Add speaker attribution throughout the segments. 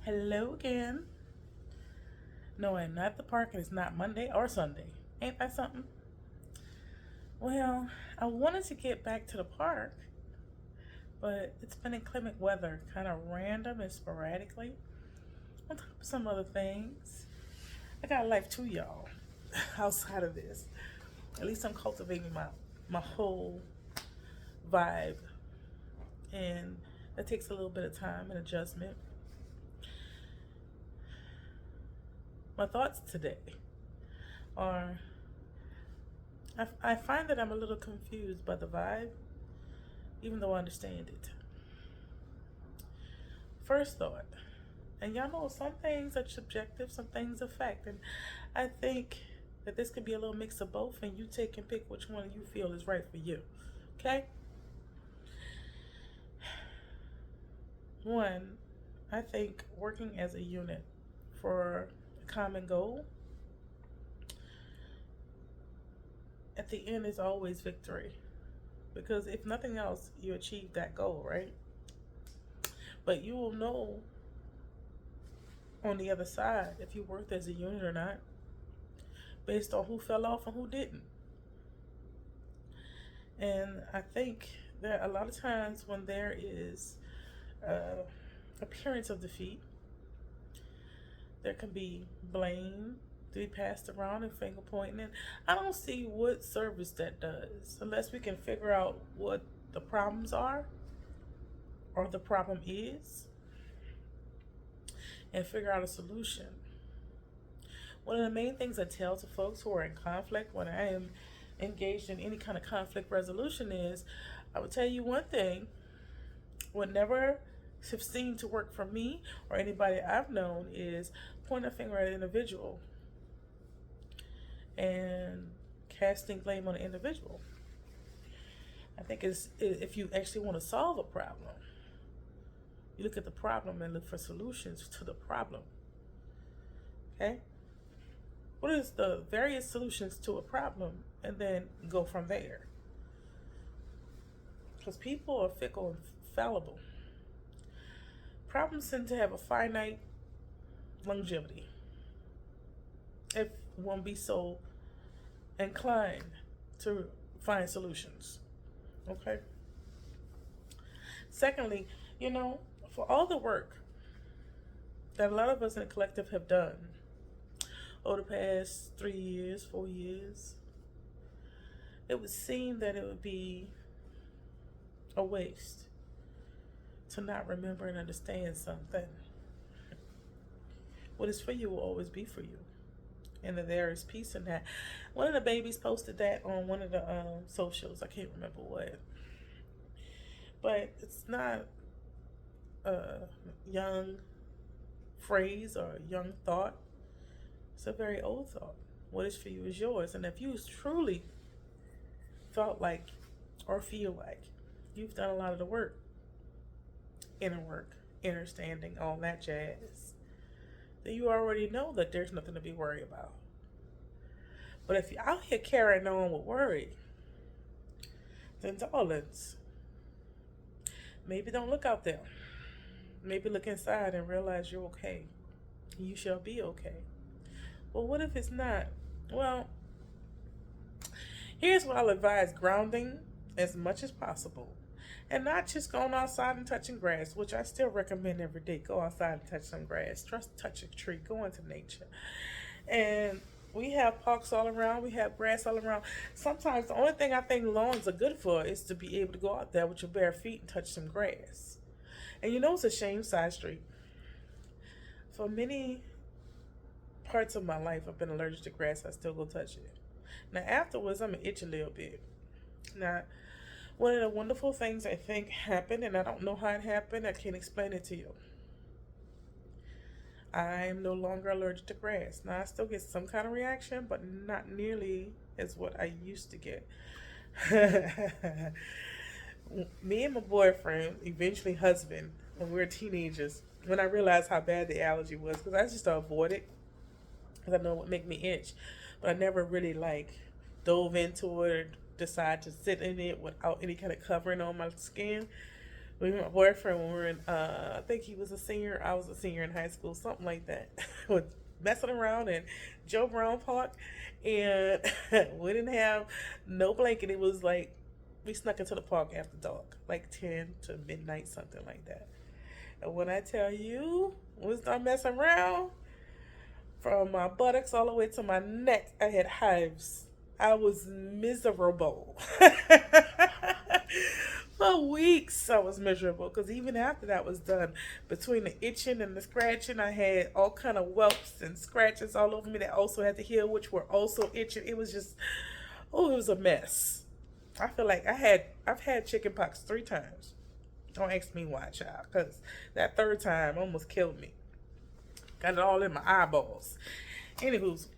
Speaker 1: Hello again. No, I'm not at the park and it's not Monday or Sunday. Ain't that something? Well, I wanted to get back to the park, but it's been inclement weather, kind of random and sporadically. On top of some other things, I got a life too, y'all. Outside of this, at least I'm cultivating my whole vibe, and that takes a little bit of time and adjustment. My thoughts today are I find that I'm a little confused by the vibe, even though I understand it. First thought, and y'all know some things are subjective, some things are fact, and I think that this could be a little mix of both, and you take and pick which one you feel is right for you. Okay? One, I think working as a unit for a common goal, at the end is always victory. Because if nothing else, you achieve that goal, right? But you will know on the other side if you worked as a unit or not based on who fell off and who didn't. And I think that a lot of times when there is appearance of defeat, there can be blame to be passed around and finger pointing. And I don't see what service that does unless we can figure out what the problems are or the problem is and figure out a solution. One of the main things I tell to folks who are in conflict when I am engaged in any kind of conflict resolution is I would tell you one thing would never have seemed to work for me or anybody I've known is point a finger at an individual and casting blame on an individual. I think it's if you actually want to solve a problem, you look at the problem and look for solutions to the problem. Okay? What is the various solutions to a problem and then go from there? Because people are fickle and fallible. Problems tend to have a finite longevity if one be so inclined to find solutions. Okay? Secondly, for all the work that a lot of us in the collective have done over the past 3 years, 4 years, it would seem that it would be a waste to not remember and understand something. What is for you will always be for you. And that there is peace in that. One of the babies posted that on one of the socials. I can't remember what. But it's not a young phrase or a young thought. It's a very old thought. What is for you is yours. And if you truly felt like or feel like you've done a lot of the work, inner standing, all that jazz, then you already know that there's nothing to be worried about. But if you're out here carrying on with worry, then darlings, maybe don't look out there. Maybe look inside and realize you're okay. You shall be okay. Well, what if it's not? Well, here's what I'll advise: grounding as much as possible. And not just going outside and touching grass, which I still recommend every day. Go outside and touch some grass. Trust touch a tree. Go into nature. And we have parks all around. We have grass all around. Sometimes the only thing I think lawns are good for is to be able to go out there with your bare feet and touch some grass. And it's a shame, side street. For many parts of my life, I've been allergic to grass. I still go touch it. Now, afterwards, I'm going to itch a little bit. Now, one of the wonderful things I think happened, and I don't know how it happened, I can't explain it to you. I am no longer allergic to grass. Now, I still get some kind of reaction, but not nearly as what I used to get. Me and my boyfriend, eventually husband, when we were teenagers, when I realized how bad the allergy was, because I used to avoid it, because I know it would make me itch, but I never really dove into it or decide to sit in it without any kind of covering on my skin. We were my boyfriend when we were in, I think he was a senior, I was a senior in high school, something like that. With messing around in Joe Brown Park, and we didn't have no blanket. It was like we snuck into the park after dark, like 10 to midnight, something like that. And when I tell you, we was done messing around, from my buttocks all the way to my neck, I had hives. I was miserable. For weeks, I was miserable because even after that was done, between the itching and the scratching, I had all kind of whelps and scratches all over me that also had to heal, which were also itching. It was just, oh, it was a mess. I feel like I've had chicken pox 3 times. Don't ask me why, child, because that third time almost killed me. Got it all in my eyeballs. Anywho's,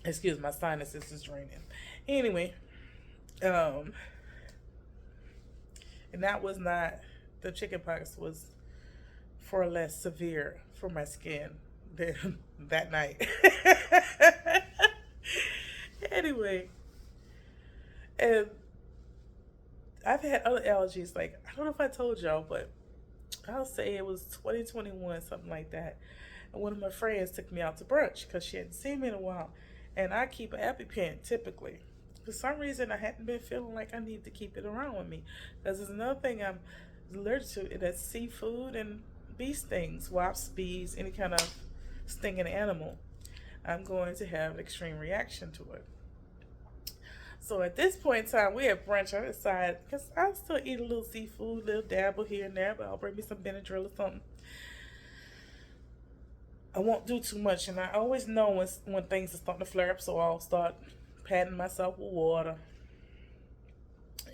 Speaker 1: excuse my sinuses is draining. Anyway, um, and that was not, the chickenpox was far less severe for my skin than that night. Anyway, and I've had other allergies. Like, I don't know if I told y'all, but I'll say it was 2021, something like that. And one of my friends took me out to brunch because she hadn't seen me in a while. And I keep an EpiPen typically. For some reason, I hadn't been feeling like I need to keep it around with me. Because there's another thing I'm allergic to, and that's seafood and bee stings, wasps, bees, any kind of stinging animal. I'm going to have an extreme reaction to it. So at this point in time, we had brunch. I decided, because I still eat a little seafood, a little dabble here and there, but I'll bring me some Benadryl or something. I won't do too much, and I always know when things are starting to flare up, so I'll start patting myself with water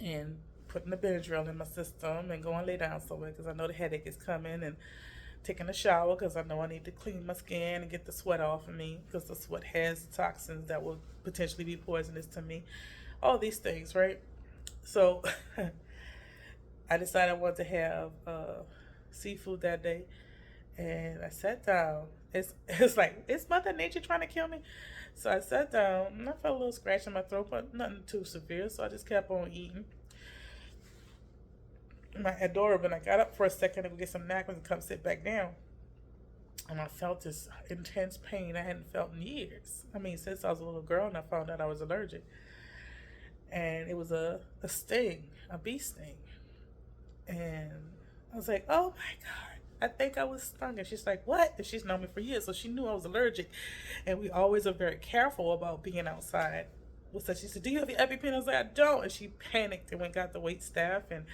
Speaker 1: and putting the Benadryl in my system and going lay down somewhere because I know the headache is coming, and taking a shower because I know I need to clean my skin and get the sweat off of me because the sweat has toxins that will potentially be poisonous to me. All these things, right? So I decided I wanted to have seafood that day, and I sat down. It's like, it's Mother Nature trying to kill me. So I sat down and I felt a little scratch in my throat, but nothing too severe. So I just kept on eating. My adorable, and I got up for a second to go get some napkins and come sit back down. And I felt this intense pain I hadn't felt in years. I mean, since I was a little girl and I found out I was allergic. And it was a sting, a bee sting. And I was like, oh my God, I think I was stung. And she's like, what? And she's known me for years, so she knew I was allergic. And we always are very careful about being outside. So she said, do you have your EpiPen? I was like, I don't. And she panicked and went and got the wait staff. And,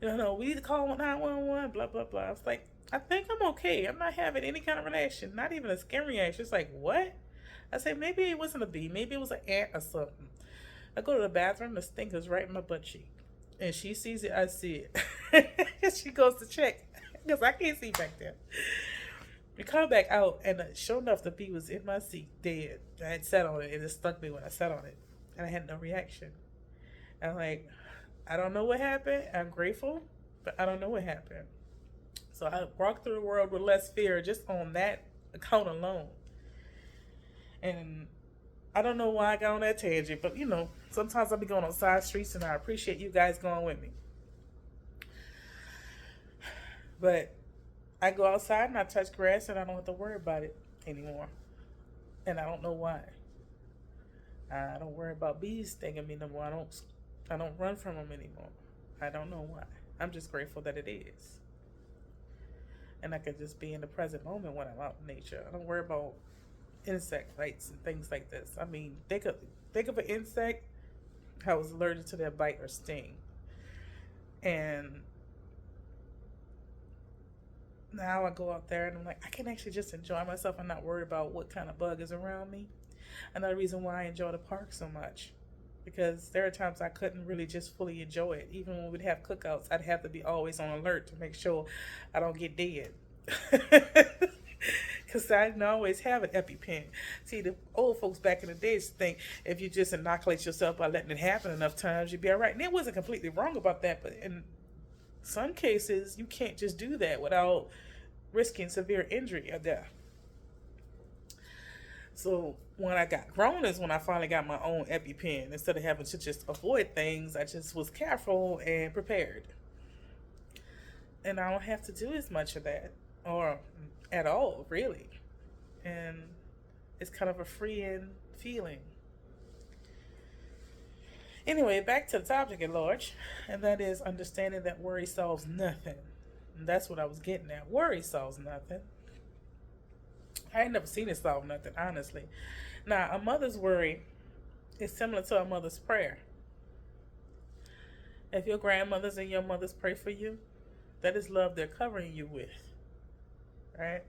Speaker 1: we need to call 911, blah, blah, blah. I was like, I think I'm okay. I'm not having any kind of reaction, not even a skin reaction. She's like, what? I said, maybe it wasn't a bee. Maybe it was an ant or something. I go to the bathroom, the stink is right in my butt cheek. And she sees it, I see it. She goes to check, because I can't see back there. We come back out, and sure enough, the bee was in my seat, dead. I had sat on it, and it stung me when I sat on it. And I had no reaction. I'm like, I don't know what happened. I'm grateful, but I don't know what happened. So I walked through the world with less fear just on that account alone. And I don't know why I got on that tangent, but sometimes I'll be going on side streets, and I appreciate you guys going with me. But I go outside and I touch grass, and I don't have to worry about it anymore. And I don't know why. I don't worry about bees stinging me no more. I don't run from them anymore. I don't know why. I'm just grateful that it is. And I can just be in the present moment when I'm out in nature. I don't worry about insect bites and things like this. I mean, think of an insect, I was allergic to their bite or sting. And now I go out there and I'm like, I can actually just enjoy myself and not worry about what kind of bug is around me. Another reason why I enjoy the park so much. Because there are times I couldn't really just fully enjoy it. Even when we'd have cookouts, I'd have to be always on alert to make sure I don't get dead. Because I didn't always have an EpiPen. See, the old folks back in the days think if you just inoculate yourself by letting it happen enough times, you'd be all right. And it wasn't completely wrong about that, but in some cases, you can't just do that without risking severe injury or death. So when I got grown is when I finally got my own EpiPen. Instead of having to just avoid things, I just was careful and prepared. And I don't have to do as much of that, or at all, really. And it's kind of a freeing feeling. Anyway, back to the topic at large, and that is understanding that worry solves nothing. And that's what I was getting at. Worry solves nothing. I ain't never seen it solve nothing, honestly. Now, a mother's worry is similar to a mother's prayer. If your grandmothers and your mothers pray for you, that is love they're covering you with, right?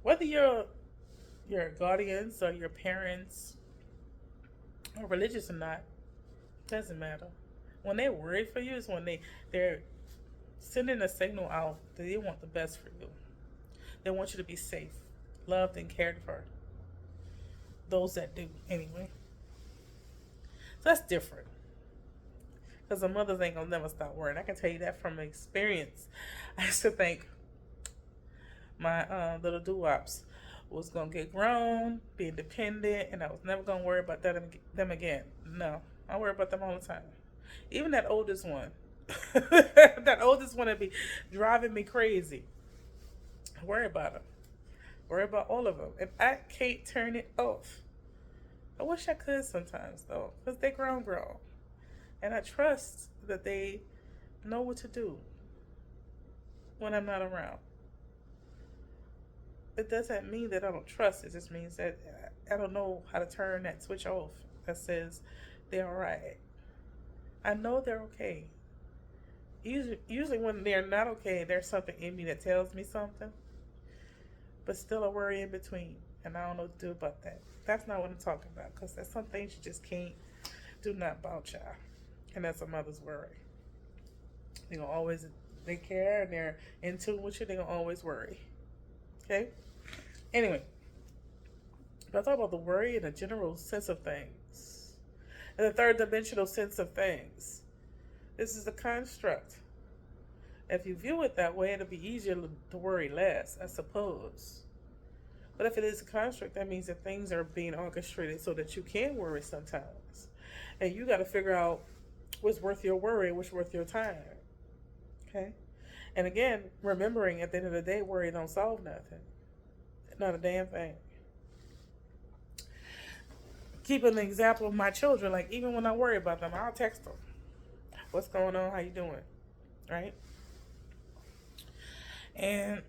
Speaker 1: Whether your guardians or your parents are religious or not, doesn't matter. When they worry for you is when they're sending a signal out that they want the best for you. They want you to be safe, loved, and cared for. Those that do, anyway. So that's different. Because the mothers ain't gonna never stop worrying. I can tell you that from experience. I used to think my little doo-wops was gonna get grown, be independent, and I was never gonna worry about them again. No, I worry about them all the time. Even that oldest one, that oldest one that be driving me crazy. I worry about them. Worry about all of them, and I can't turn it off. I wish I could sometimes though, because they grown, and I trust that they know what to do when I'm not around. It doesn't mean that I don't trust. It just means that I don't know how to turn that switch off that says they're all right. I know they're okay. Usually when they're not okay, there's something in me that tells me something, but still I worry in between, and I don't know what to do about that. That's not what I'm talking about, because there's some things you just can't do not about, y'all. And that's a mother's worry. They're going to always, they care and they're in tune with you, they're going to always worry. Okay? Anyway, but I talk about the worry in a general sense of things. In the third dimensional sense of things. This is a construct. If you view it that way, it'll be easier to worry less, I suppose. But if it is a construct, that means that things are being orchestrated so that you can worry sometimes. And you got to figure out what's worth your worry and what's worth your time. Okay? And again, remembering at the end of the day, worry don't solve nothing. Not a damn thing. Keeping an example of my children, like even when I worry about them, I'll text them. What's going on? How you doing? Right? And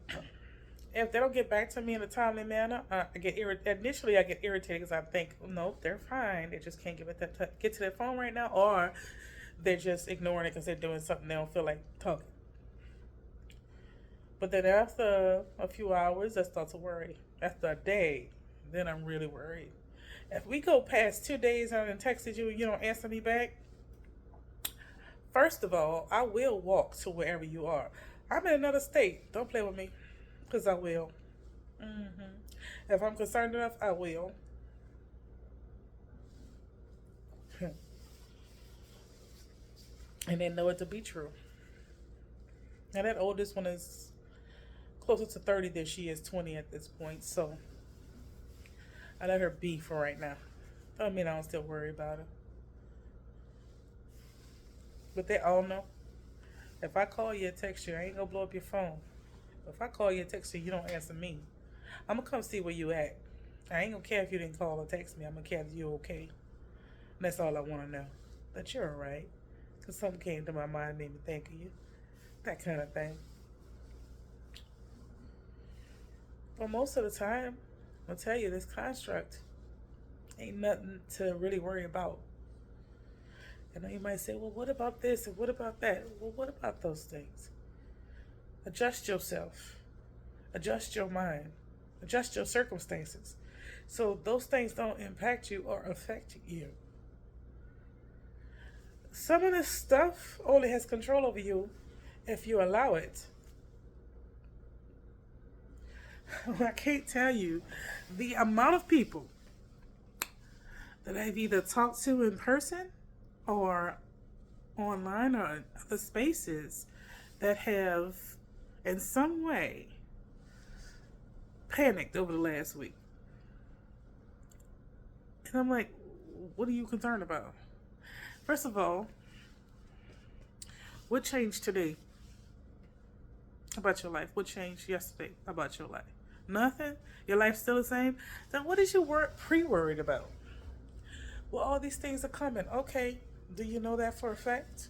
Speaker 1: if they don't get back to me in a timely manner, I get irritated. Initially, I get irritated because I think, nope, they're fine. They just can't get to their phone right now, or they're just ignoring it because they're doing something they don't feel like talking. But then after a few hours, I start to worry. After a day, then I'm really worried. If we go past 2 days and I done texted you and you don't answer me back, first of all, I will walk to wherever you are. I'm in another state. Don't play with me, because I will. If I'm concerned enough, I will. And they know it to be true. Now that oldest one is closer to 30 than she is 20 at this point, so I let her be for right now. I mean, I don't still worry about her. But they all know. If I call you or text you, I ain't gonna blow up your phone. If I call you or text you, you don't answer me, I'm gonna come see where you at. I ain't gonna care if you didn't call or text me. I'm gonna care if you okay. And that's all I wanna know. That you're alright. Because something came to my mind, made me think of you. That kind of thing. But most of the time, I'll tell you, this construct ain't nothing to really worry about. I know you might say, well, what about this and what about that? Well, what about those things? Adjust yourself. Adjust your mind. Adjust your circumstances. So those things don't impact you or affect you. Some of this stuff only has control over you if you allow it. I can't tell you the amount of people that I've either talked to in person or online or in other spaces that have in some way panicked over the last week. And I'm like, what are you concerned about? First of all, what changed today? about your life? What changed yesterday about your life? Nothing? Your life's still the same? Then what is you pre-worried about? Well, all these things are coming. Okay, do you know that for a fact?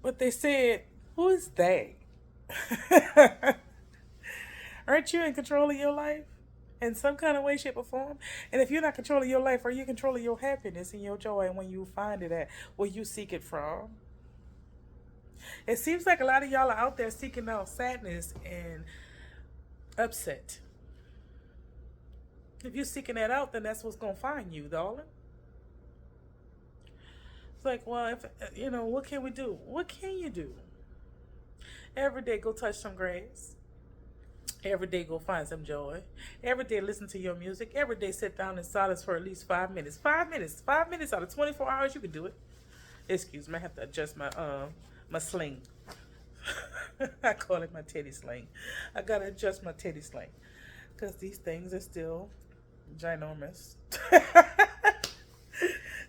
Speaker 1: But they said, who is they? Aren't you in control of your life? In some kind of way, shape, or form? And if you're not controlling your life, are you controlling your happiness and your joy? And when you find it at, where you seek it from? It seems like a lot of y'all are out there seeking out sadness and upset. If you're seeking that out, then that's what's going to find you, darling. It's like, well, if what can we do? What can you do? Every day, go touch some grass. Every day, go find some joy. Every day, listen to your music. Every day, sit down in silence for at least 5 minutes. 5 minutes. 5 minutes out of 24 hours, you can do it. Excuse me, I have to adjust my sling. I call it my teddy sling. I gotta adjust my teddy sling because these things are still ginormous.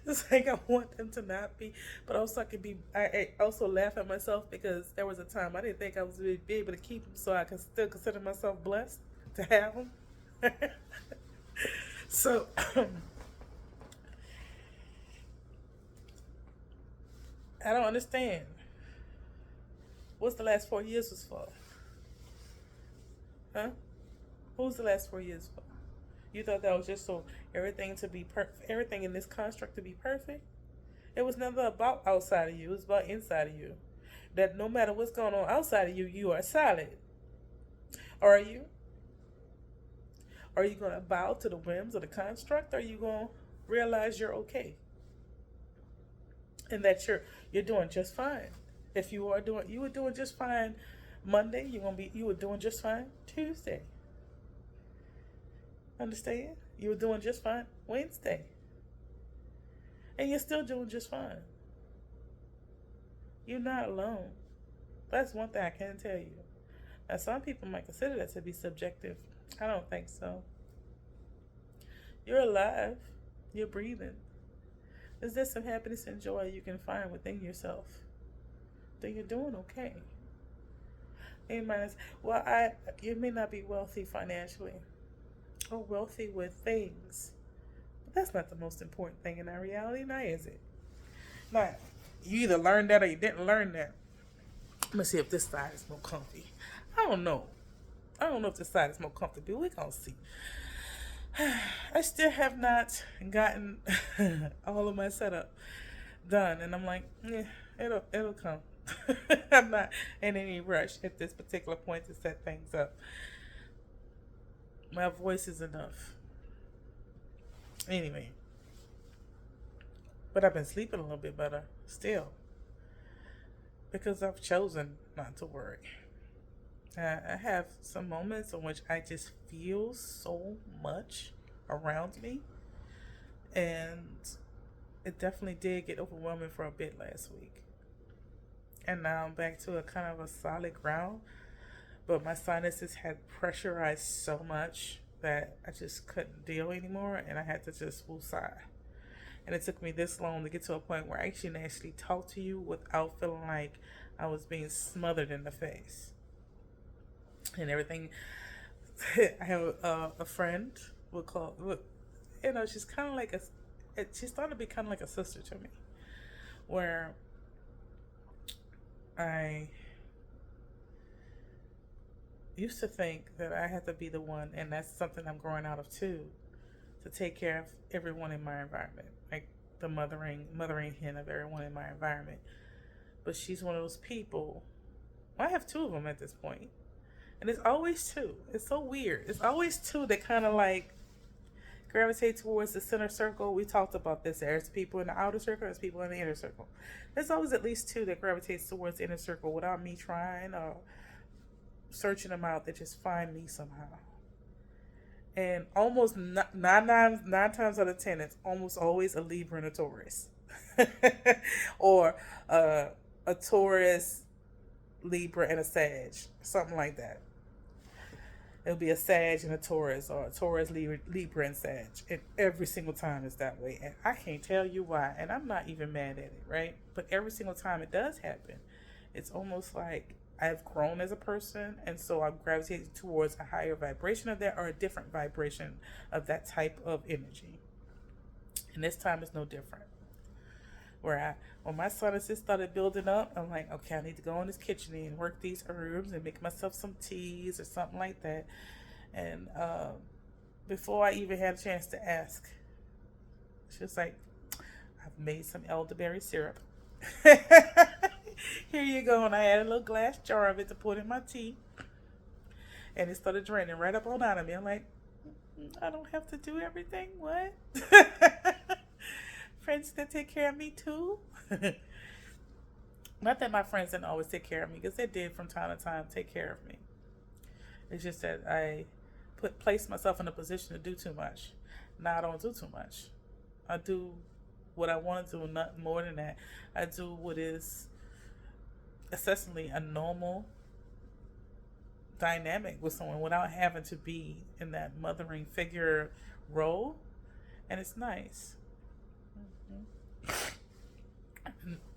Speaker 1: It's like I want them to not be, but also I can be. I also laugh at myself because there was a time I didn't think I was really be able to keep them, so I can still consider myself blessed to have them. So I don't understand. What's the last 4 years was for? Huh? What was the last 4 years for? You thought that was just so everything to be perfect, everything in this construct to be perfect? It was never about outside of you. It was about inside of you. That no matter what's going on outside of you, you are solid. Or are you? Are you going to bow to the whims of the construct? Or are you going to realize you're okay? And that you're doing just fine. If you were doing just fine Monday, you were doing just fine Tuesday. Understand? You were doing just fine Wednesday. And you're still doing just fine. You're not alone. That's one thing I can tell you. Now, some people might consider that to be subjective. I don't think so. You're alive. You're breathing. Is there some happiness and joy you can find within yourself? Then you're doing okay. Amen. Well, you may not be wealthy financially or wealthy with things, but that's not the most important thing in our reality, now is it? Now, you either learned that or you didn't learn that. Let me see if this side is more comfy. I don't know if this side is more comfortable. We're going to see. I still have not gotten all of my setup done, and I'm like, it'll come. I'm not in any rush at this particular point to set things up. My voice is enough. Anyway. But I've been sleeping a little bit better still. Because I've chosen not to worry. I have some moments in which I just feel so much around me. And it definitely did get overwhelming for a bit last week. And now I'm back to a kind of a solid ground. But my sinuses had pressurized so much that I just couldn't deal anymore. And I had to just woosah. And it took me this long to get to a point where I can actually talk to you without feeling like I was being smothered in the face. And everything. I have a friend. She's kind of like she's starting to be kind of like a sister to me. Where I used to think that I had to be the one, and that's something I'm growing out of too, to take care of everyone in my environment, like the mothering hen of everyone in my environment. But she's one of those people. I have two of them at this point, and it's always two. It's so weird. It's always two that kind of like gravitate towards the center circle. We talked about this. There's people in the outer circle, there's people in the inner circle. There's always at least two that gravitates towards the inner circle without me trying or searching them out. They just find me somehow. And almost nine times out of 10, it's almost always a Libra and a Taurus. Or a Taurus, Libra, and a Sag. Something like that. It'll be a Sag and a Taurus, or a Taurus, Libra, and Sag. And every single time it's that way. And I can't tell you why. And I'm not even mad at it, right? But every single time it does happen, it's almost like I've grown as a person, and so I'm gravitating towards a higher vibration of that or a different vibration of that type of energy. And this time is no different. When my sinuses started building up, I'm like, okay, I need to go in this kitchen and work these herbs and make myself some teas or something like that. And before I even had a chance to ask, she was like, I've made some elderberry syrup. Here you go. And I had a little glass jar of it to put in my tea. And it started draining right up on out of me. I'm like, I don't have to do everything. What? Friends that take care of me too. Not that my friends didn't always take care of me, because they did from time to time take care of me. It's just that I placed myself in a position to do too much. Now I don't do too much. I do what I want to do, nothing more than that. I do what is essentially a normal dynamic with someone without having to be in that mothering figure role, and it's nice.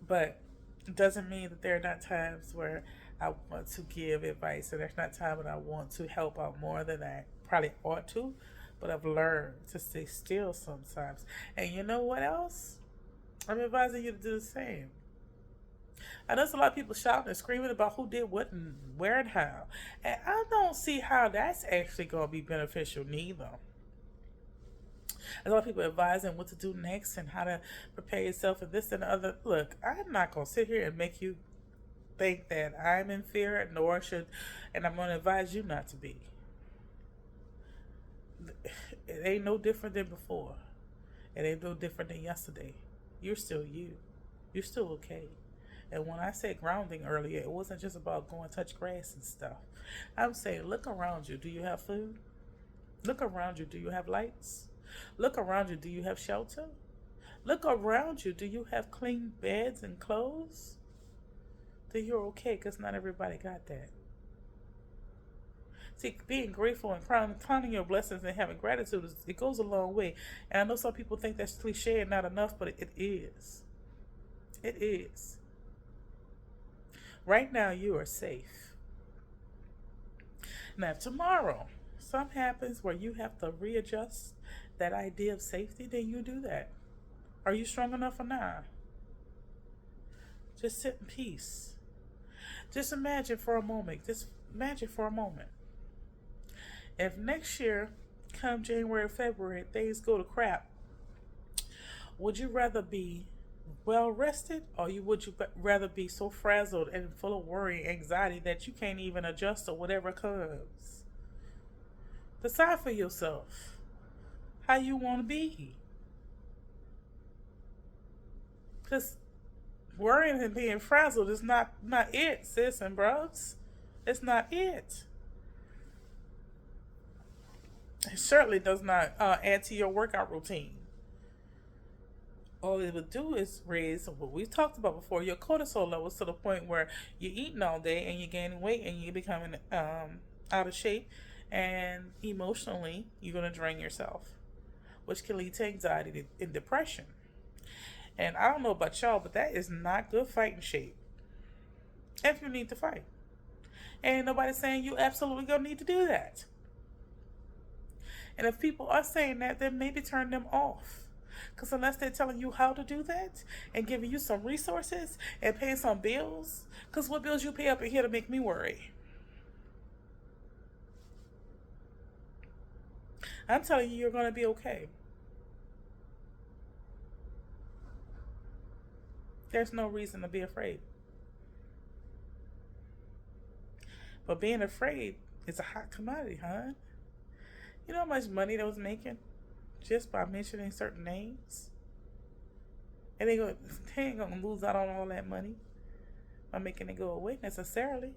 Speaker 1: But it doesn't mean that there are not times where I want to give advice, and there's not time when I want to help out more than I probably ought to. But I've learned to stay still sometimes. And you know what else? I'm advising you to do the same. I know there's a lot of people shouting and screaming about who did what and where and how. And I don't see how that's actually going to be beneficial neither. There's a lot of people advising what to do next and how to prepare yourself for this and the other. Look, I'm not going to sit here and make you think that I'm in fear, nor should, and I'm going to advise you not to be. It ain't no different than before. It ain't no different than yesterday. You're still you. You're still okay. And when I said grounding earlier, it wasn't just about going touch grass and stuff. I'm saying look around you. Do you have food? Look around you. Do you have lights? Look around you. Do you have shelter? Look around you. Do you have clean beds and clothes? Then you're okay, because not everybody got that. See, being grateful and counting your blessings and having gratitude, it goes a long way. And I know some people think that's cliche and not enough, but it is. It is. Right now, you are safe. Now, if tomorrow something happens where you have to readjust that idea of safety, then you do that. Are you strong enough or not? Just sit in peace. Just imagine for a moment. If next year, come January, February, things go to crap, would you rather be well rested, or would you rather be so frazzled and full of worry and anxiety that you can't even adjust to whatever comes? Decide for yourself how you want to be. Because worrying and being frazzled is not it, sis and bros. It's not it. It certainly does not add to your workout routine. All it would do is raise what we've talked about before, your cortisol levels, to the point where you're eating all day and you're gaining weight and you're becoming out of shape, and emotionally you're going to drain yourself, which can lead to anxiety and depression. And I don't know about y'all, but that is not good fighting shape if you need to fight. Ain't nobody saying you absolutely gonna need to do that. And if people are saying that, then maybe turn them off. Because unless they're telling you how to do that and giving you some resources and paying some bills, because what bills you pay up in here to make me worry? I'm telling you, you're going to be okay. There's no reason to be afraid. But being afraid is a hot commodity, huh? You know how much money they was making just by mentioning certain names? And they ain't gonna lose out on all that money by making it go away necessarily.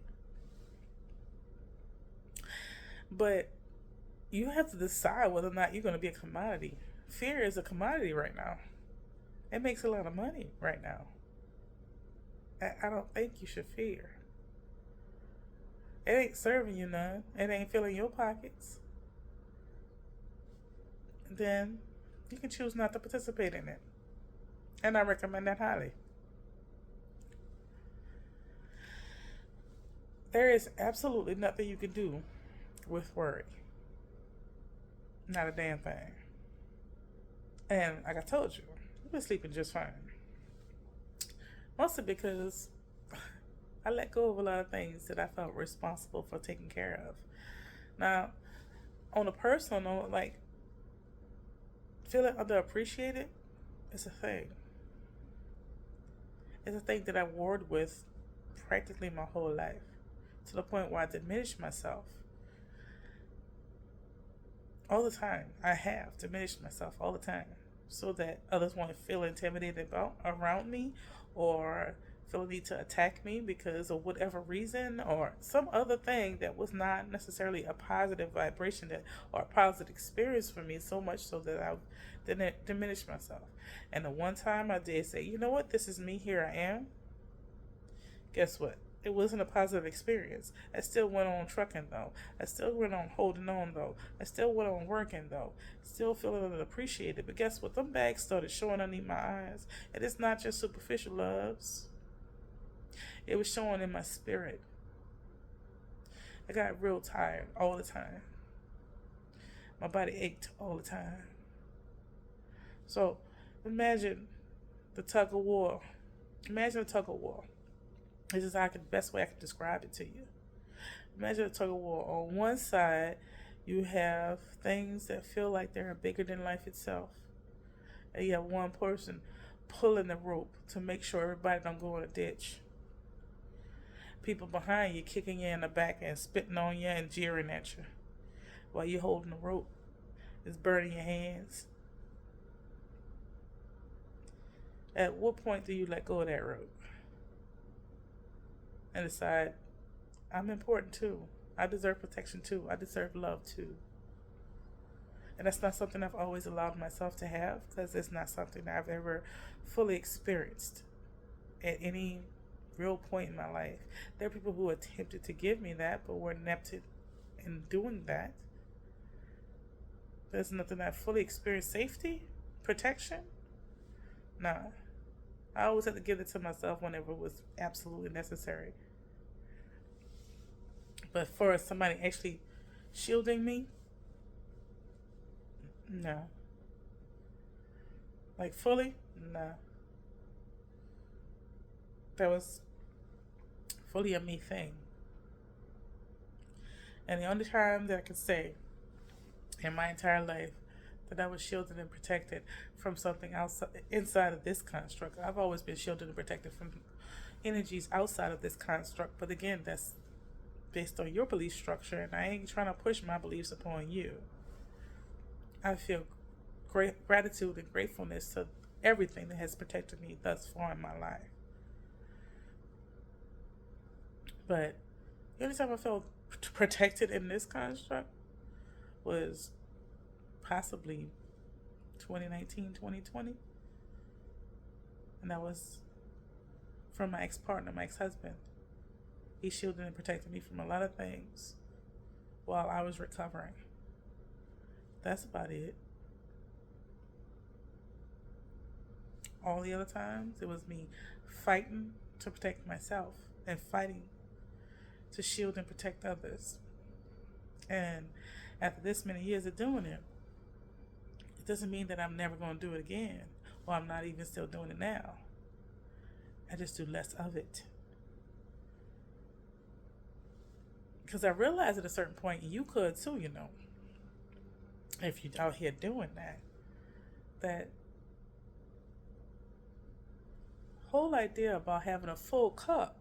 Speaker 1: But you have to decide whether or not you're gonna be a commodity. Fear is a commodity right now. It makes a lot of money right now. I don't think you should fear. It ain't serving you none. It ain't filling your pockets. Then you can choose not to participate in it. And I recommend that highly. There is absolutely nothing you can do with worry. Not a damn thing. And like I told you, I've been sleeping just fine. Mostly because I let go of a lot of things that I felt responsible for taking care of. Now, on a personal note, like feeling underappreciated is a thing. It's a thing that I warred with practically my whole life, to the point where I diminished myself all the time. I have diminished myself all the time so that others won't feel intimidated about around me, or feel the need to attack me because of whatever reason or some other thing that was not necessarily a positive vibration that, or a positive experience for me, so much so that I didn't diminish myself. And the one time I did say, you know what, this is me, here I am, guess what? It wasn't a positive experience. I still went on trucking though. I still went on holding on though. I still went on working though. Still feeling unappreciated. But guess what? Them bags started showing underneath my eyes. And it's not just superficial loves. It was showing in my spirit. I got real tired all the time. My body ached all the time. So imagine the tug of war. Imagine a tug of war. This is the best way I can describe it to you. Imagine a tug of war. On one side, you have things that feel like they're bigger than life itself. And you have one person pulling the rope to make sure everybody don't go in a ditch. People behind you kicking you in the back and spitting on you and jeering at you while you're holding the rope. It's burning your hands. At what point do you let go of that rope and decide, I'm important too. I deserve protection too. I deserve love too. And that's not something I've always allowed myself to have, because it's not something I've ever fully experienced at any real point in my life. There are people who attempted to give me that, but were inept in doing that. There's nothing I've fully experienced. Safety? Protection? Nah. I always had to give it to myself whenever it was absolutely necessary. But for somebody actually shielding me, no. Like fully, no. That was fully a me thing. And the only time that I could say in my entire life that I was shielded and protected from something outside, inside of this construct. I've always been shielded and protected from energies outside of this construct. But again, that's based on your belief structure, and I ain't trying to push my beliefs upon you. I feel great gratitude and gratefulness to everything that has protected me thus far in my life. But the only time I felt protected in this construct was possibly 2019, 2020. And that was from my ex-partner, my ex-husband. He shielded and protected me from a lot of things while I was recovering. That's about it. All the other times, it was me fighting to protect myself and fighting to shield and protect others. And after this many years of doing it, it doesn't mean that I'm never going to do it again, or I'm not even still doing it now. I just do less of it. Because I realized at a certain point, you could too, you know, if you're out here doing that whole idea about having a full cup,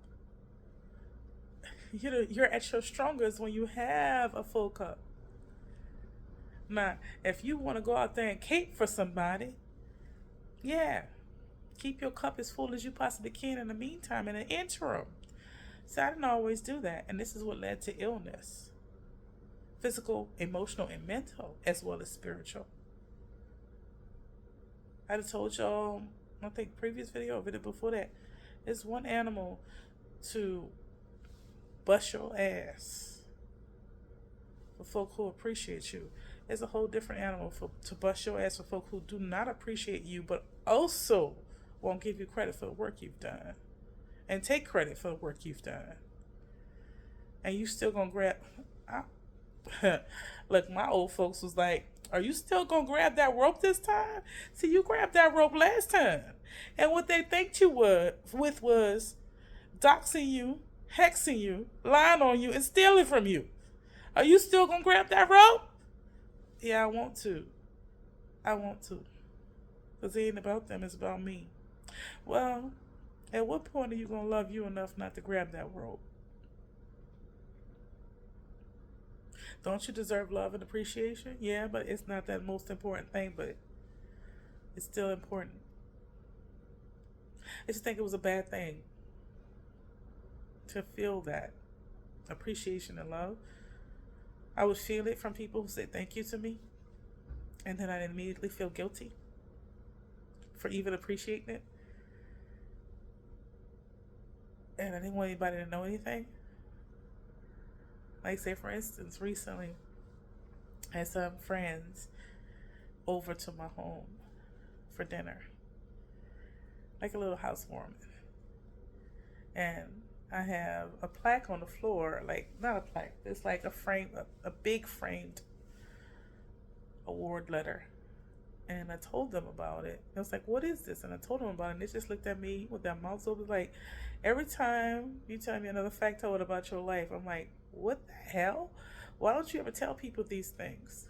Speaker 1: you're at your strongest when you have a full cup. Now, if you want to go out there and cape for somebody, yeah, keep your cup as full as you possibly can in the meantime, in the interim. So I didn't always do that, and this is what led to illness. Physical, emotional, and mental, as well as spiritual. I just told y'all, I think previous video or video before that, it's one animal to bust your ass for folk who appreciate you. It's a whole different animal to bust your ass for folk who do not appreciate you, but also won't give you credit for the work you've done and take credit for the work you've done. and you still gonna grab. I, look, my old folks was like, "Are you still gonna grab that rope this time? See, you grabbed that rope last time." And what they thanked you with was doxing you, hexing you, lying on you, and stealing from you. Are you still gonna grab that rope? Yeah, I want to. I want to. Because it ain't about them, it's about me. Well, at what point are you gonna love you enough not to grab that rope? Don't you deserve love and appreciation? Yeah, but it's not that most important thing, but it's still important. I just think it was a bad thing to feel that appreciation and love. I would feel it from people who said thank you to me, and then I'd immediately feel guilty for even appreciating it. And I didn't want anybody to know anything. Like, say, for instance, recently, I had some friends over to my home for dinner, like a little housewarming. And I have a plaque on the floor, like, not a plaque, it's like a frame, a big framed award letter. And I told them about it. I was like, "What is this?" And I told them about it, and they just looked at me with their mouths open, like, every time you tell me another factoid about your life, I'm like, what the hell? Why don't you ever tell people these things?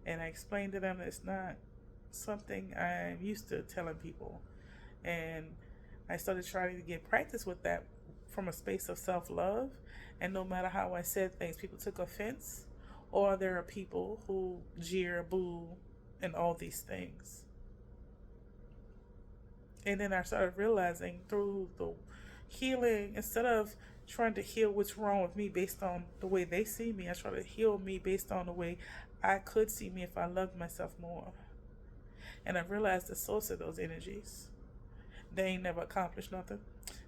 Speaker 1: And I explained to them that it's not something I'm used to telling people. And I started trying to get practice with that from a space of self-love. And no matter how I said things, people took offense, or there are people who jeer, boo, and all these things. And then I started realizing through the healing, instead of trying to heal what's wrong with me based on the way they see me, I try to heal me based on the way I could see me if I loved myself more. And I realized the source of those energies. They ain't never accomplished nothing.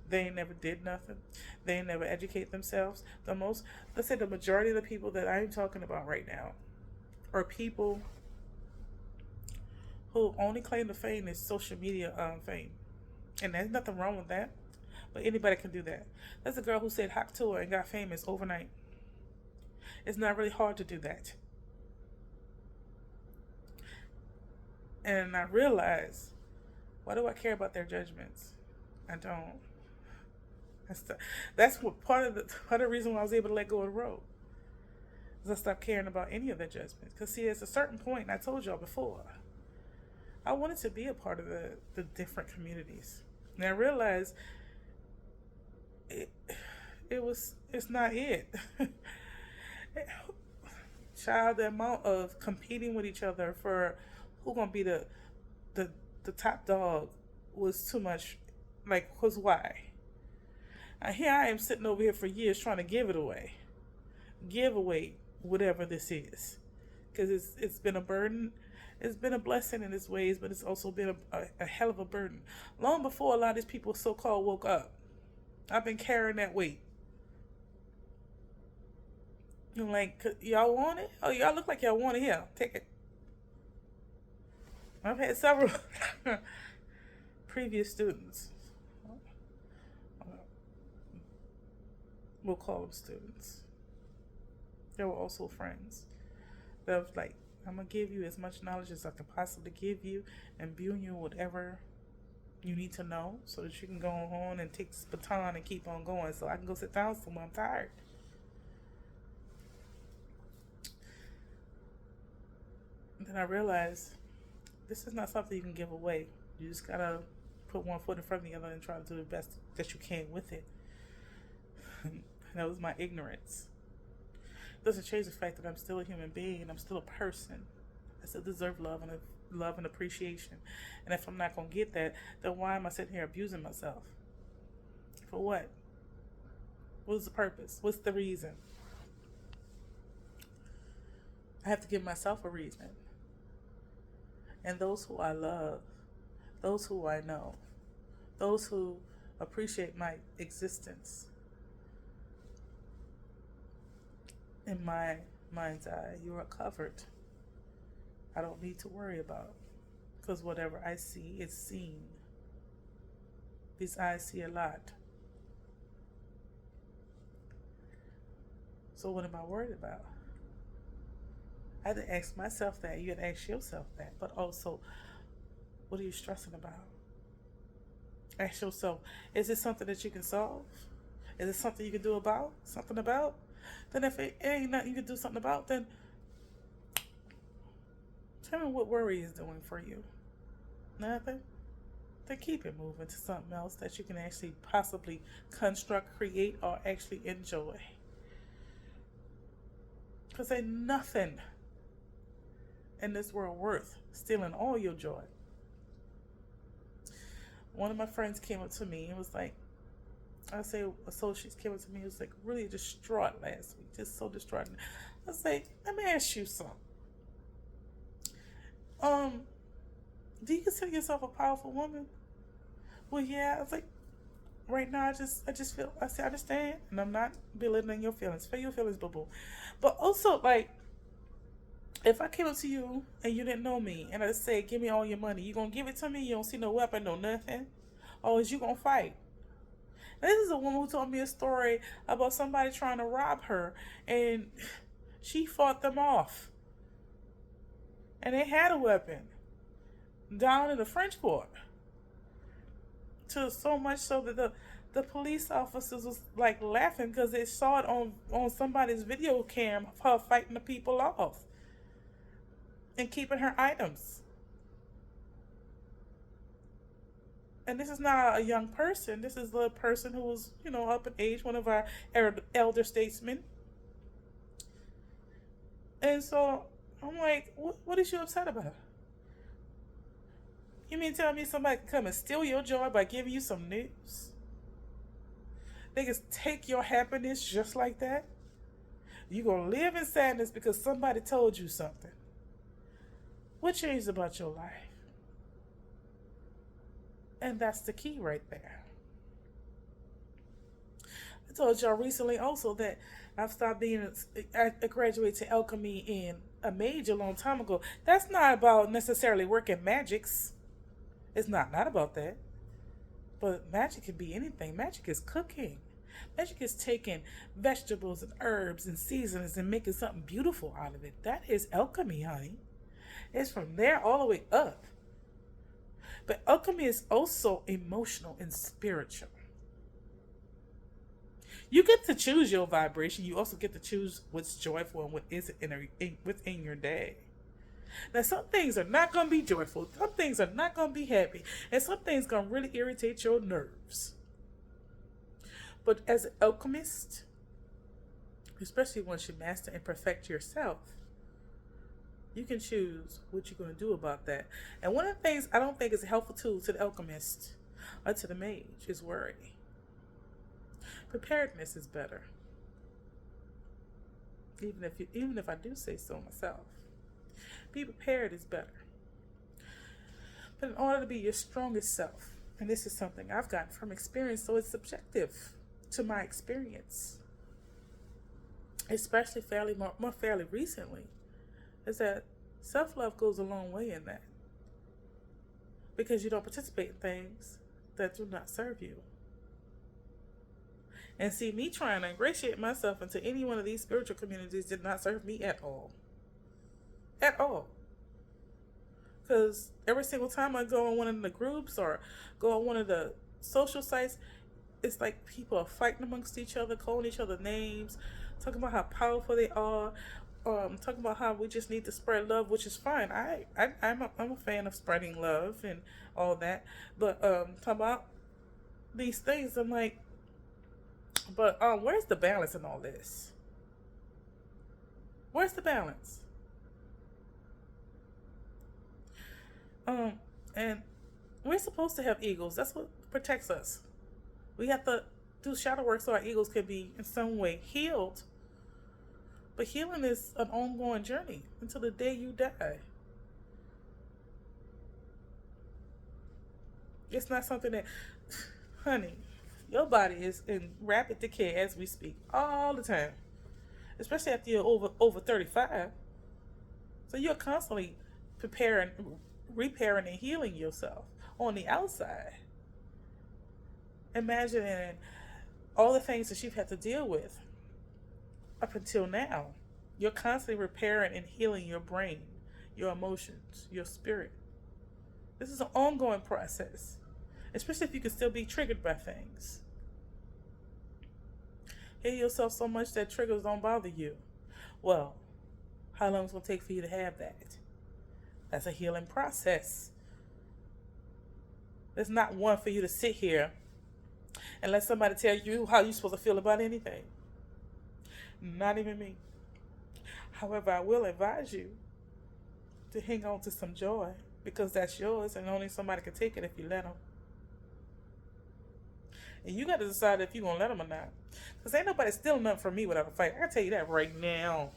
Speaker 1: They ain't never did nothing. They ain't never educate themselves. Let's say the majority of the people that I'm talking about right now are people who only claim to fame is social media fame. And there's nothing wrong with that. But anybody can do that. There's a girl who said Hawk Tour and got famous overnight. It's not really hard to do that. And I realized, why do I care about their judgments? I don't. That's what part of the reason why I was able to let go of the road. Is I stopped caring about any of their judgments. Because see, at a certain point, and I told y'all before, I wanted to be a part of the different communities. And I realized it's not it. Child, the amount of competing with each other for who gonna be the top dog was too much. Like, cause why? Here I am sitting over here for years trying to give away whatever this is, because it's been a burden. It's been a blessing in its ways, but it's also been a hell of a burden. Long before a lot of these people so-called woke up, I've been carrying that weight. I'm like, y'all want it? Oh, y'all look like y'all want it. Here, take it. I've had several previous students. We'll call them students. They were also friends. That was like, I'm going to give you as much knowledge as I can possibly give you, and imbue you whatever you need to know so that you can go on and take this baton and keep on going, so I can go sit down somewhere. I'm tired. And then I realized this is not something you can give away. You just got to put one foot in front of the other and try to do the best that you can with it. That was my ignorance. It doesn't change the fact that I'm still a human being and I'm still a person. I still deserve love and appreciation. And if I'm not gonna get that, then why am I sitting here abusing myself? For what? What's the purpose? What's the reason? I have to give myself a reason. And those who I love, those who I know, those who appreciate my existence, in my mind's eye, you are covered. I don't need to worry about, because whatever I see is seen. These eyes see a lot. So what am I worried about? I had to ask myself that. You had to ask yourself that. But also, what are you stressing about? Ask yourself, is it something that you can solve? Is it something you can do about? Something about? Then if it ain't nothing you can do something about, then tell me what worry is doing for you. Nothing? Then keep it moving to something else that you can actually possibly construct, create, or actually enjoy. Because ain't nothing in this world worth stealing all your joy. One of my friends came up to me and was like, I say associates came up to me and was like really distraught last week, just so distraught. I say, let me ask you something. Do you consider yourself a powerful woman? Well, yeah. I was like, right now, I just feel. I say, I understand, and I'm not belittling your feelings. Feel your feelings, boo boo. But also, like, if I came up to you and you didn't know me, and I say, give me all your money, you gonna give it to me? You don't see no weapon, no nothing, or is you gonna fight? This is a woman who told me a story about somebody trying to rob her, and she fought them off, and they had a weapon down in the French Court. To so much so that the police officers was like laughing because they saw it on somebody's video cam of her fighting the people off and keeping her items. And this is not a young person. This is a person who was, up in age, one of our elder statesmen. And so I'm like, what is you upset about? You mean tell me somebody can come and steal your joy by giving you some news? They can take your happiness just like that? You're going to live in sadness because somebody told you something. What changed about your life? And that's the key right there. I told y'all recently also that I've stopped I graduated to alchemy in a major long time ago. That's not about necessarily working magics. It's not about that. But magic can be anything. Magic is cooking. Magic is taking vegetables and herbs and seasonings and making something beautiful out of it. That is alchemy, honey. It's from there all the way up. But alchemy is also emotional and spiritual. You get to choose your vibration. You also get to choose what's joyful and what isn't within your day. Now, some things are not going to be joyful. Some things are not going to be happy. And some things are going to really irritate your nerves. But as an alchemist, especially once you master and perfect yourself, you can choose what you're going to do about that. And one of the things I don't think is a helpful tool to the alchemist or to the mage is worry. Preparedness is better. Even if I do say so myself. Be prepared is better. But in order to be your strongest self, and this is something I've gotten from experience, so it's subjective to my experience, especially fairly recently, is that self-love goes a long way in that. Because you don't participate in things that do not serve you. And see, me trying to ingratiate myself into any one of these spiritual communities did not serve me at all. At all. Because every single time I go on one of the groups or go on one of the social sites, it's like people are fighting amongst each other, calling each other names, talking about how powerful they are, talking about how we just need to spread love, which is fine. I'm a fan of spreading love and all that. But talking about these things, I'm like, but where's the balance in all this? Where's the balance? And we're supposed to have egos. That's what protects us. We have to do shadow work so our egos can be in some way healed. But healing is an ongoing journey until the day you die. It's not something that, honey, your body is in rapid decay as we speak all the time. Especially after you're over 35. So you're constantly preparing, repairing, and healing yourself on the outside. Imagining all the things that you've had to deal with up until now. You're constantly repairing and healing your brain, your emotions, your spirit. This is an ongoing process, especially if you can still be triggered by things. Heal yourself so much that triggers don't bother you. Well, how long is it going to take for you to have that? That's a healing process. There's not one for you to sit here and let somebody tell you how you're supposed to feel about anything. Not even me. However, I will advise you to hang on to some joy because that's yours and only somebody can take it if you let them. And you got to decide if you're going to let them or not. Because ain't nobody stealing nothing from me without a fight. I can tell you that right now.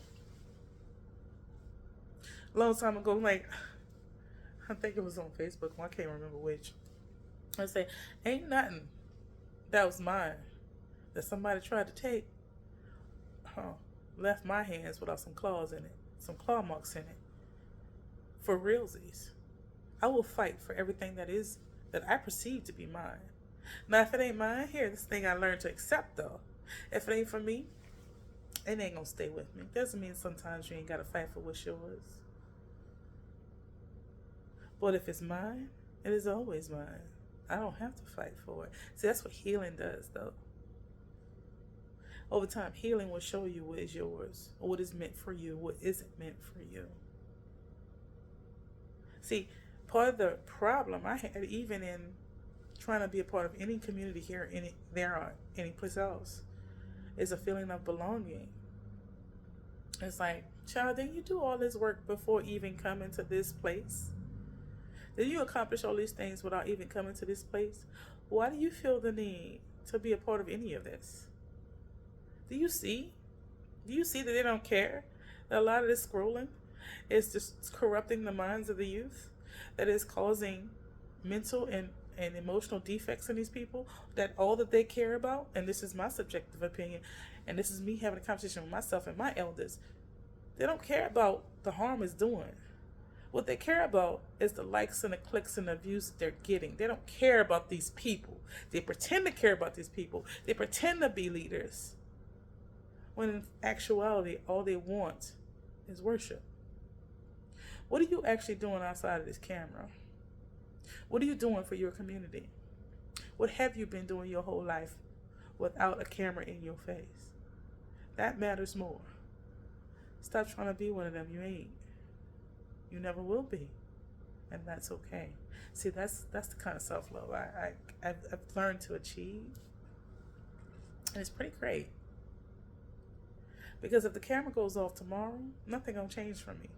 Speaker 1: A long time ago, like, I think it was on Facebook. I can't remember which. I say, ain't nothing that was mine that somebody tried to take. Left my hands without some claws in it. Some claw marks in it. For realsies. I will fight for everything that I perceive to be mine. Now, if it ain't mine, here, this thing I learned to accept, though. If it ain't for me, it ain't gonna stay with me. Doesn't mean sometimes you ain't gotta fight for what's yours. But if it's mine, it is always mine. I don't have to fight for it. See, that's what healing does, though. Over time, healing will show you what is yours, or what is meant for you, what isn't meant for you. See, part of the problem I had, even in trying to be a part of any community here, there or any place else, is a feeling of belonging. It's like, child, didn't you do all this work before even coming to this place? Did you accomplish all these things without even coming to this place? Why do you feel the need to be a part of any of this? Do you see? Do you see that they don't care? That a lot of this scrolling is just corrupting the minds of the youth? That is causing mental and emotional defects in these people? That all that they care about, and this is my subjective opinion, and this is me having a conversation with myself and my elders, they don't care about the harm it's doing. What they care about is the likes and the clicks and the views that they're getting. They don't care about these people. They pretend to care about these people. They pretend to be leaders. When in actuality, all they want is worship. What are you actually doing outside of this camera? What are you doing for your community? What have you been doing your whole life without a camera in your face? That matters more. Stop trying to be one of them. You ain't. You never will be. And that's okay. See, that's the kind of self-love I've learned to achieve. And it's pretty great. Because if the camera goes off tomorrow, nothing gonna change for me.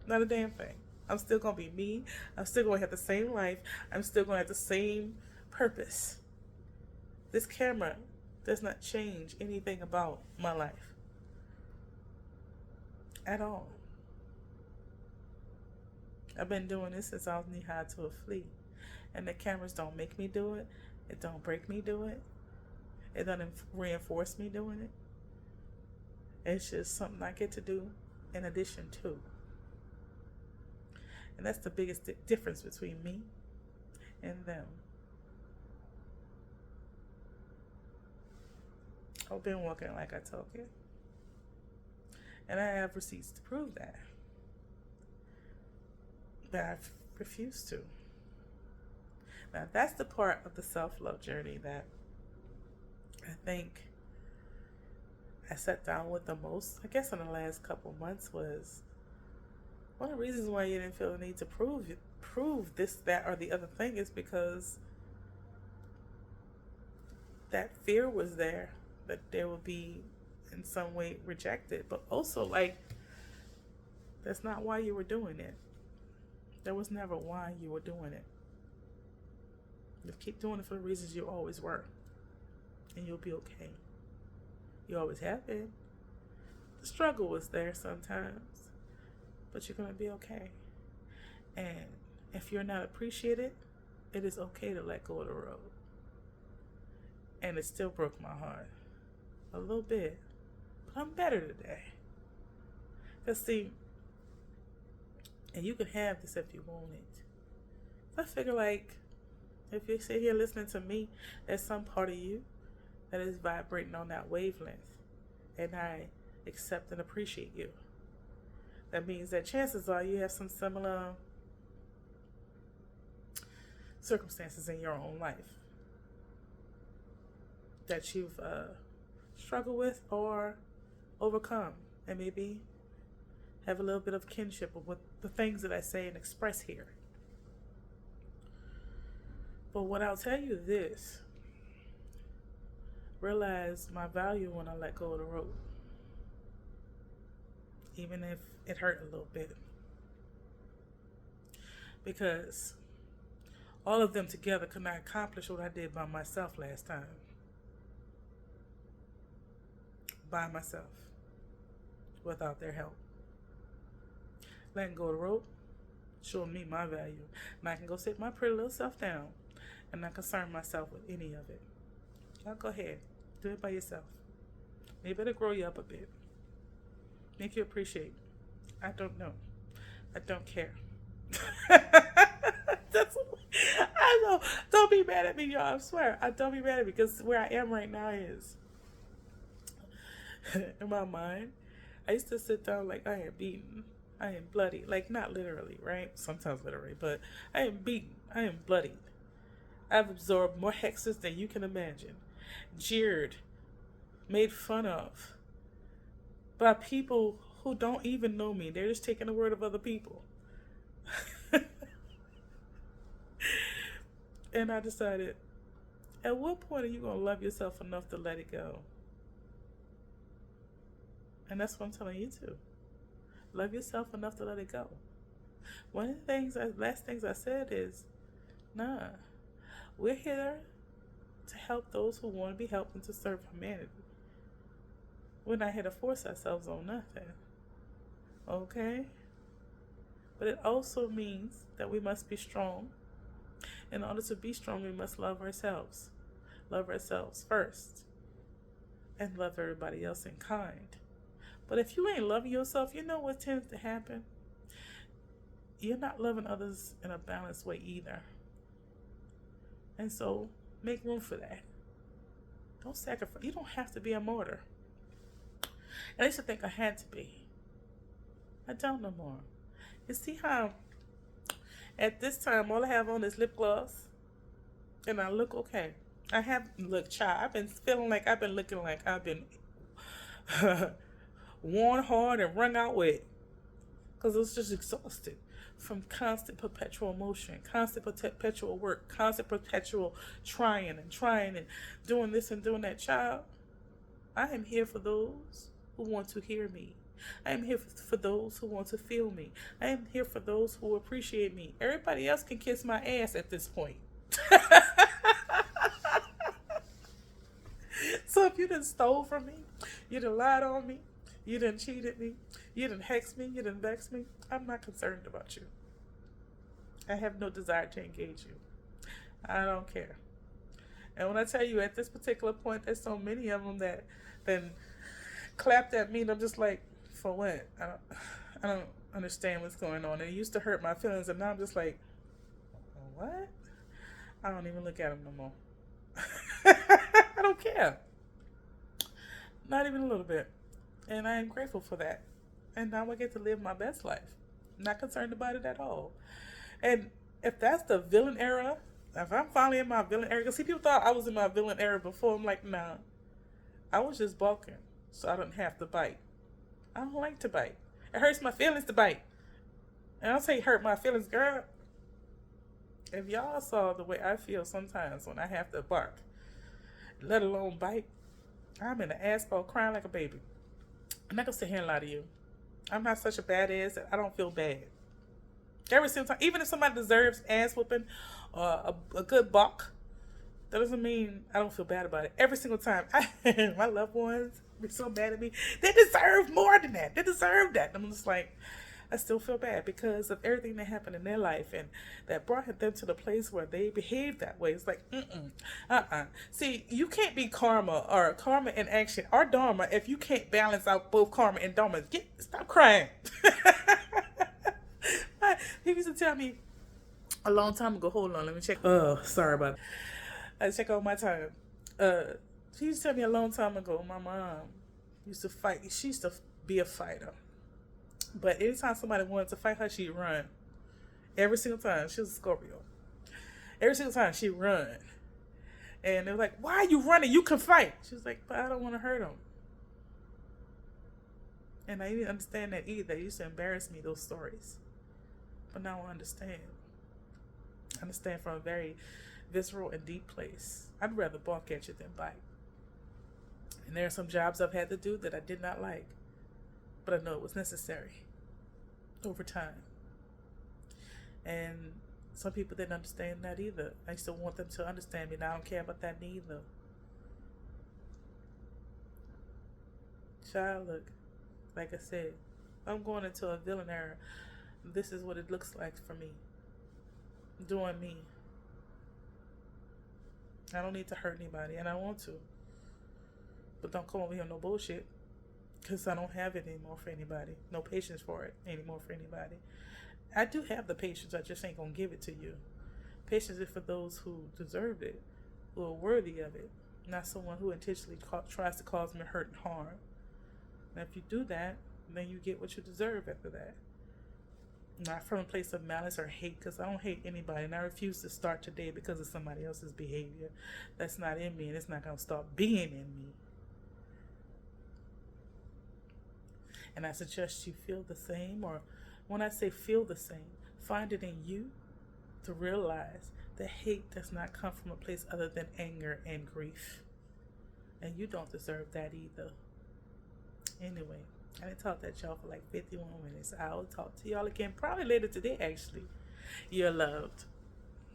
Speaker 1: Not a damn thing. I'm still gonna be me. I'm still gonna have the same life. I'm still gonna have the same purpose. This camera does not change anything about my life. At all. I've been doing this since I was knee-high to a flea. And the cameras don't make me do it. It don't break me do it. It doesn't reinforce me doing it. It's just something I get to do in addition to. And that's the biggest difference between me and them. I've been walking like I told you. And I have receipts to prove that. But I've refused to. Now that's the part of the self-love journey that I think I sat down with the most, I guess in the last couple months, was one of the reasons why you didn't feel the need to prove this, that, or the other thing is because that fear was there, that they would be in some way rejected, but also like, that's not why you were doing it. That was never why you were doing it. Just keep doing it for the reasons you always were, and you'll be okay. You always have been. The struggle was there sometimes, but you're going to be okay. And if you're not appreciated, it is okay to let go of the road. And it still broke my heart a little bit, but I'm better today. Because see, and you can have this if you want it. I figure like, if you sit here listening to me, there's some part of you that is vibrating on that wavelength. And I accept and appreciate you. That means that chances are you have some similar circumstances in your own life that you've struggled with or overcome, and maybe have a little bit of kinship with the things that I say and express here. But what I'll tell you this, realize my value when I let go of the rope, even if it hurt a little bit, because all of them together could not accomplish what I did by myself last time. By myself, without their help. Letting go of the rope, showing me my value. And I can go sit my pretty little self down and not concern myself with any of it. Y'all go ahead, do it by yourself. Maybe it'll grow you up a bit. Make you appreciate. I don't know. I don't care. That's, I know. Don't be mad at me, y'all. I swear. Don't be mad at me, because where I am right now is, in my mind, I used to sit down like I am beaten. I am bloody. Like, not literally, right? Sometimes literally, but I am beaten. I am bloodied. I've absorbed more hexes than you can imagine. Jeered, made fun of by people who don't even know me. They're just taking the word of other people. And I decided, at what point are you going to love yourself enough to let it go? And that's what I'm telling you too. Love yourself enough to let it go. One of the last things I said is, nah, we're here to help those who want to be helped and to serve humanity. We're not here to force ourselves on nothing. Okay? But it also means that we must be strong. In order to be strong, we must love ourselves. Love ourselves first. And love everybody else in kind. But if you ain't loving yourself, you know what tends to happen? You're not loving others in a balanced way either. And so, make room for that. Don't sacrifice. You don't have to be a martyr. I used to think I had to be. I don't no more. You see how at this time all I have on is lip gloss, and I look okay. I have look, child. I've been feeling like I've been looking like I've been worn hard and wrung out wet, because I was just exhausted from constant perpetual motion, constant perpetual work, constant perpetual trying and doing this and doing that. Child, I am here for those who want to hear me. I am here for those who want to feel me. I am here for those who appreciate me. Everybody else can kiss my ass at this point. So if you done stole from me, you done lied on me, you done cheated me, you done hex me, you done vex me, I'm not concerned about you. I have no desire to engage you. I don't care. And when I tell you at this particular point, there's so many of them that then clapped at me, and I'm just like, for what? I don't understand what's going on. And it used to hurt my feelings, and now I'm just like, what? I don't even look at them no more. I don't care. Not even a little bit. And I am grateful for that. And now I get to live my best life. Not concerned about it at all. And if that's the villain era, if I'm finally in my villain era, because see, people thought I was in my villain era before. I'm like, nah. I was just balking, so I don't have to bite. I don't like to bite. It hurts my feelings to bite. And I'll say hurt my feelings, girl. If y'all saw the way I feel sometimes when I have to bark, let alone bite, I'm in the asphalt crying like a baby. I'm not going to sit here and lie to you. I'm not such a badass that I don't feel bad. Every single time, even if somebody deserves ass whooping or a good buck, that doesn't mean I don't feel bad about it. Every single time, my loved ones be so mad at me. They deserve more than that. They deserve that. And I'm just like, I still feel bad because of everything that happened in their life and that brought them to the place where they behave that way. It's like, See, you can't be karma or karma in action or dharma if you can't balance out both karma and dharma. Stop crying. He used to tell me a long time ago, hold on, let me check. Oh, sorry about it. I check out my time. She used to tell me a long time ago, my mom, Used to fight. She used to be a fighter. But anytime somebody wanted to fight her, she'd run. Every single time. She was a Scorpio. Every single time she'd run. And they were like, why are you running? You can fight. She was like, but I don't want to hurt him. And I didn't understand that either. They used to embarrass me, those stories. But now I understand. I understand from a very visceral and deep place. I'd rather bark at you than bite. And there are some jobs I've had to do that I did not like. But I know it was necessary over time. And some people didn't understand that either. I used to want them to understand me. Now I don't care about that neither. Child, look, like I said, I'm going into a villain era. This is what it looks like for me. Doing me. I don't need to hurt anybody, and I want to. But don't come over here no bullshit. Because I don't have it anymore for anybody. No patience for it anymore for anybody. I do have the patience, I just ain't going to give it to you. Patience is for those who deserve it, who are worthy of it. Not someone who intentionally tries to cause me hurt and harm. And if you do that, then you get what you deserve after that. Not from a place of malice or hate, because I don't hate anybody, and I refuse to start today because of somebody else's behavior. That's not in me, and it's not going to start being in me. And I suggest you feel the same, or when I say feel the same, find it in you to realize that hate does not come from a place other than anger and grief. And you don't deserve that either. Anyway, I didn't talk that y'all for like 51 minutes. I'll talk to y'all again probably later today, actually. You're loved.